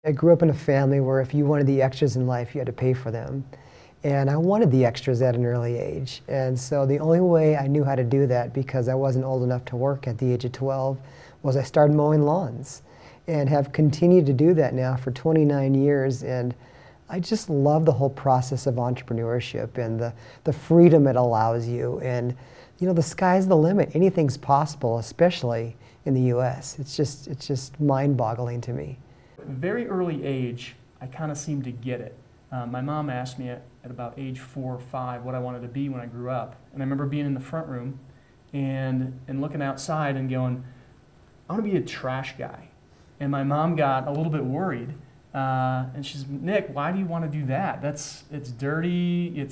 I grew up in a family where if you wanted the extras in life, you had to pay for them. And I wanted the extras at an early age. And so the only way I knew how to do that, because I wasn't old enough to work at the age of 12, was I started mowing lawns and have continued to do that now for 29 years. And I just love the whole process of entrepreneurship and the freedom it allows you. And you know, the sky's the limit. Anything's possible, especially in the US. It's just mind-boggling to me. At a very early age, I kind of seemed to get it. My mom asked me at about age 4 or 5 what I wanted to be when I grew up. And I remember being in the front room and looking outside and going, I want to be a trash guy. And my mom got a little bit worried. And she's, Nick, why do you want to do that? It's dirty.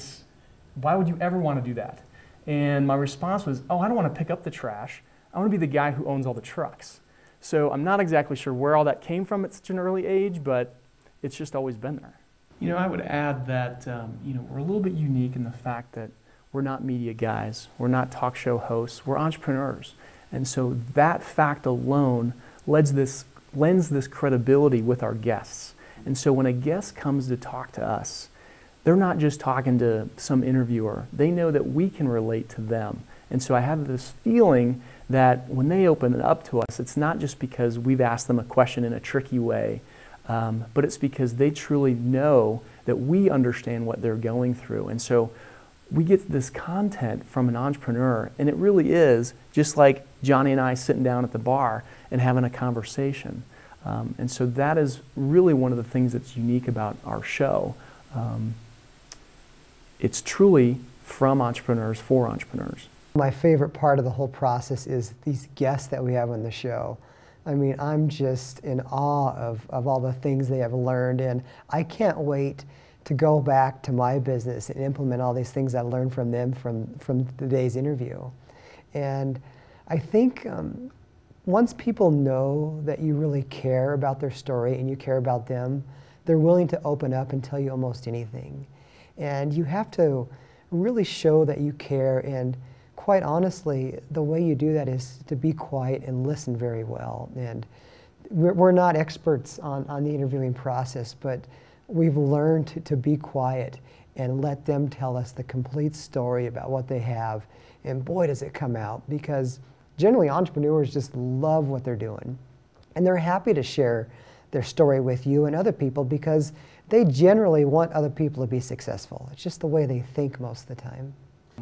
Why would you ever want to do that? And my response was, oh, I don't want to pick up the trash. I want to be the guy who owns all the trucks. So I'm not exactly sure where all that came from at such an early age, but it's just always been there. You know, I would add that you know, we're a little bit unique in the fact that we're not media guys, we're not talk show hosts, we're entrepreneurs. And so that fact alone lends this credibility with our guests. And so when a guest comes to talk to us, they're not just talking to some interviewer. They know that we can relate to them. And so I have this feeling that when they open it up to us, it's not just because we've asked them a question in a tricky way, but it's because they truly know that we understand what they're going through. And so we get this content from an entrepreneur, and it really is just like Johnny and I sitting down at the bar and having a conversation. And so that is really one of the things that's unique about our show. It's truly from entrepreneurs for entrepreneurs. My favorite part of the whole process is these guests that we have on the show. I mean, I'm just in awe of all the things they have learned, and I can't wait to go back to my business and implement all these things I learned from them from today's interview. And I think once people know that you really care about their story and you care about them, they're willing to open up and tell you almost anything. And you have to really show that you care, and quite honestly, the way you do that is to be quiet and listen very well. And we're not experts on the interviewing process, but we've learned to be quiet and let them tell us the complete story about what they have. And boy, does it come out, because generally entrepreneurs just love what they're doing. And they're happy to share their story with you and other people because they generally want other people to be successful. It's just the way they think most of the time.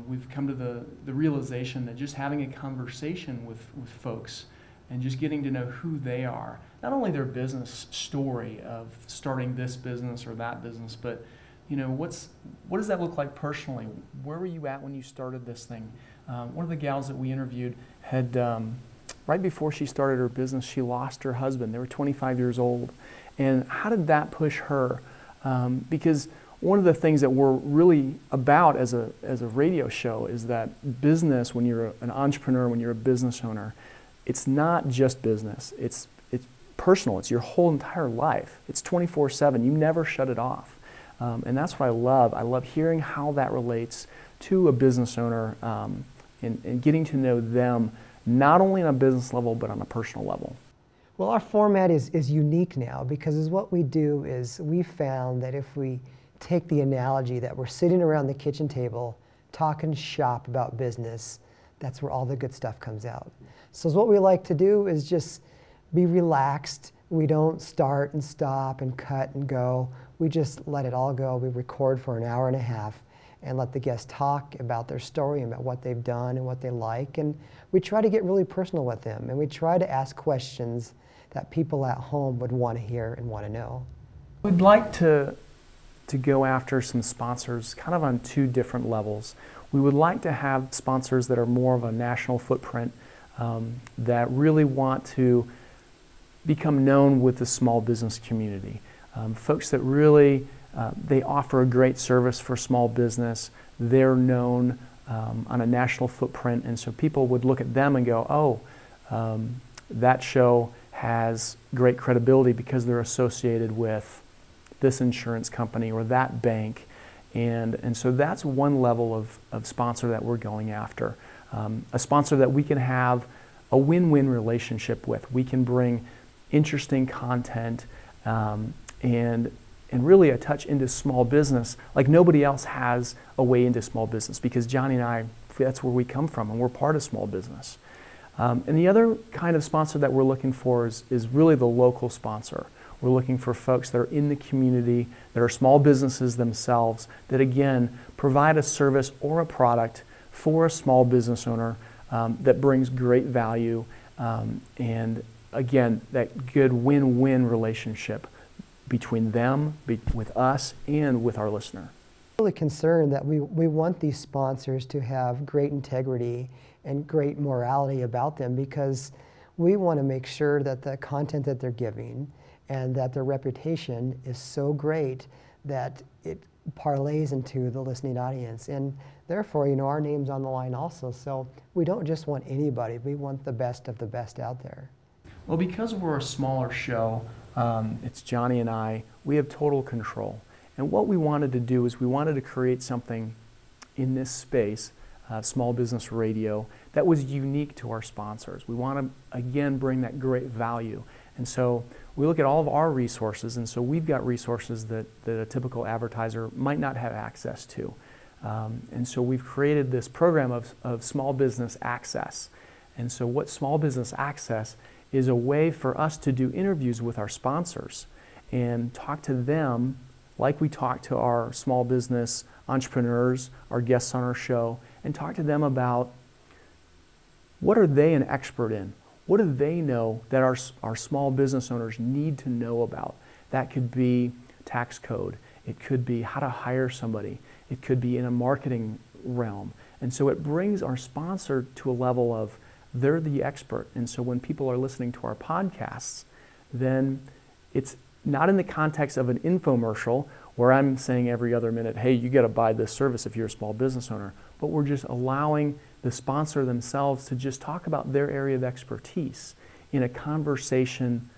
We've come to the realization that just having a conversation with folks and just getting to know who they are, not only their business story of starting this business or that business, but you know, what does that look like personally? Where were you at when you started this thing? One of the gals that we interviewed had, right before she started her business, she lost her husband. They were 25 years old. And how did that push her? Because one of the things that we're really about as a radio show is that business, when you're an entrepreneur, when you're a business owner, it's not just business. It's personal. It's your whole entire life. It's 24/7. You never shut it off. And that's what I love. I love hearing how that relates to a business owner and getting to know them, not only on a business level, but on a personal level. Well, our format is unique now, because what we do is we found that if we take the analogy that we're sitting around the kitchen table talking shop about business, that's where all the good stuff comes out. So what we like to do is just be relaxed. We don't start and stop and cut and go. We just let it all go. We record for an hour and a half and let the guests talk about their story and about what they've done and what they like. And we try to get really personal with them, and we try to ask questions that people at home would want to hear and want to know. We'd like to go after some sponsors kind of on two different levels. We would like to have sponsors that are more of a national footprint, that really want to become known with the small business community. Folks that really, they offer a great service for small business. They're known on a national footprint, and so people would look at them and go, oh, that show has great credibility because they're associated with this insurance company or that bank. And so that's one level of sponsor that we're going after. A sponsor that we can have a win-win relationship with. We can bring interesting content and really a touch into small business like nobody else has a way into small business, because Johnny and I, that's where we come from, and we're part of small business. And the other kind of sponsor that we're looking for is really the local sponsor. We're looking for folks that are in the community, that are small businesses themselves, that again provide a service or a product for a small business owner that brings great value, and again, that good win-win relationship between them, with us, and with our listener. Really concerned that we want these sponsors to have great integrity and great morality about them, because we want to make sure that the content that they're giving and that their reputation is so great that it parlays into the listening audience. And therefore, our name's on the line also. So we don't just want anybody, we want the best of the best out there. Well, because we're a smaller show, it's Johnny and I, we have total control. And what we wanted to do is we wanted to create something in this space, small business radio, that was unique to our sponsors. We want to, again, bring that great value. And so we look at all of our resources, and so we've got resources that a typical advertiser might not have access to. And so we've created this program of small business access. And so what small business access is a way for us to do interviews with our sponsors and talk to them like we talk to our small business entrepreneurs, our guests on our show, and talk to them about what are they an expert in? What do they know that our small business owners need to know about? That could be tax code. It could be how to hire somebody. It could be in a marketing realm. And so it brings our sponsor to a level of they're the expert. And so when people are listening to our podcasts, then it's not in the context of an infomercial where I'm saying every other minute, hey, you got to buy this service if you're a small business owner. But we're just allowing the sponsor themselves to just talk about their area of expertise in a conversation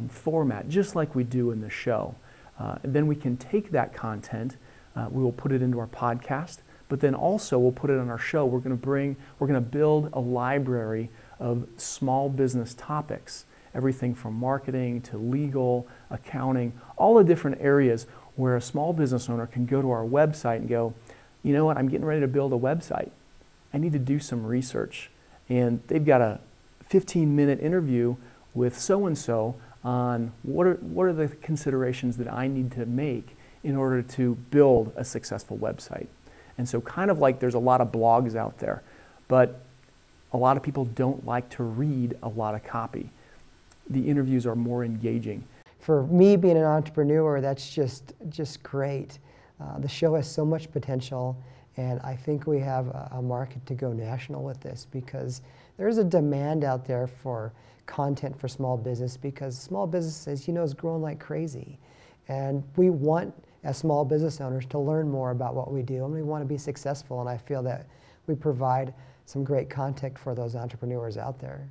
format, just like we do in the show. And then we can take that content, we will put it into our podcast, but then also we'll put it on our show. We're going to build a library of small business topics, everything from marketing to legal, accounting, all the different areas where a small business owner can go to our website and go, you know what, I'm getting ready to build a website. I need to do some research. And they've got a 15-minute interview with so-and-so on what are the considerations that I need to make in order to build a successful website. And so kind of like there's a lot of blogs out there, but a lot of people don't like to read a lot of copy. The interviews are more engaging. For me being an entrepreneur, that's just great. The show has so much potential, and I think we have a market to go national with this, because there's a demand out there for content for small business, because small businesses, is growing like crazy. And we want, as small business owners, to learn more about what we do, and we want to be successful, and I feel that we provide some great content for those entrepreneurs out there.